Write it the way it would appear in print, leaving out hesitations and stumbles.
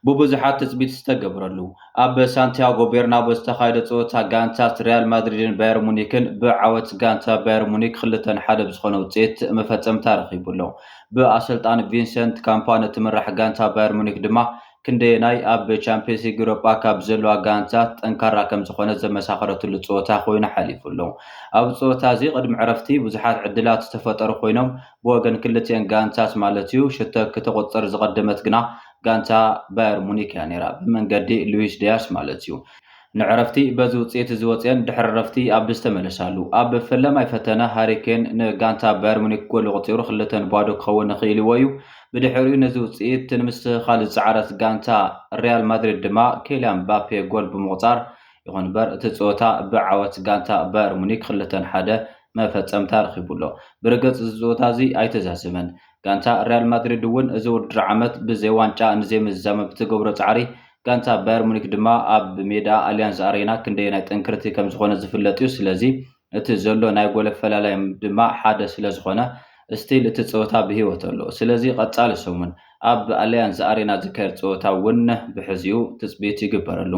ብብዙሓት ትፅቢት ዝተገብረሉ ኣብ ሳንቲያጎ ቤርናቦ ዝተኻየደ ፀወታ ጋንታት ሪያል ማድሪድን ባየር ሙኒክን ብዓወት ጋንታ ባየር ሙኒክ 2-1 ብዝኾነ ውፅኢት መፈፀምታ ረኺቡሎ ብኣሰልጣኒ ቪንሰንት ካምፓኒ ትምራሕ ጋንታ ባየር ሙኒክ ድማ ክንደየናይ ኣብ ቻምፒየንስ ሊግ ኤውሮጳ ካብ ዘለዋ ጋንታት ጠንካራ ከም ዝኾነ ዘመሳኸረትሉ ፀወታ ኮይኑ ሓሊፉሎ ኣብ ፀወታ እዚ ቅድሚ ዕረፍቲ ብዙሓት ዕድላት ዝተፈጠሩ ኮይኖም ብወገን ክልቲአን ጋንታት ማለት እዩ ሽቶ ክትቁፀር ዝቀደመት ግና ጋንታ ባየር ሙኒክ እያ ነይራ ብመንገዲ ሉዊስ ዲያስ ማለት እዩ ንዕረፍቲ በዚ ውፅኢት ዝወፅአን ድሕሪ ዕረፍቲ ኣብ ዝተመለሳሉ ኣብ ፈለማይ ፈተነ ሃሪኬን ንጋንታ ባየር ሙኒክ ጎል ቆፂሩ 2-0 ክኸውን ክኢልዎ እዩ ብድሕሪኡ ነዚ ውፅኢት ንምስትኽኻል ዝፀዓረት ጋንታ ሪያል ማድሪድ ድማ ኬልያን ምባፔ ጎል ብምቁፃር ይኹን እምበር እቲ ፀወታ ብዓወት ጋንታ ባየር ሙኒክ 2-1 መፈፀምታ ረኺቡሎ ብርግፅ እዚ ፀወታ እዚ ኣይተዛዘመን ጋንታ ሪያል ማድሪድ እውን እዚ ውድድር ዓመት ብዘይ ዋንጫ ንዘይ ምዛመ ብትገብሮ ፃዕሪ ጋንታ ባየር ሙኒክ ድማ ኣብ ሜዳ ኣሊያንዝ ኣሬና ክንደየናይ ጠንክርቲ ከም ዝኾነ ዝፍለጥ እዩ ስለዚ እቲ ዘሎ ናይ ጎል ኣፈላላይ ድማ ሓደ ስለ ዝኾነ ስቲል እቲ ፀወታ ብሂወት ኣሎ ስለዚ ቀፃሊ ሰሙን ኣብ ኣሊያንዝ ኣሬና ዝካየድ ፀወታ እውን ብሕዚኡ ትፅቢት ይግበረሉ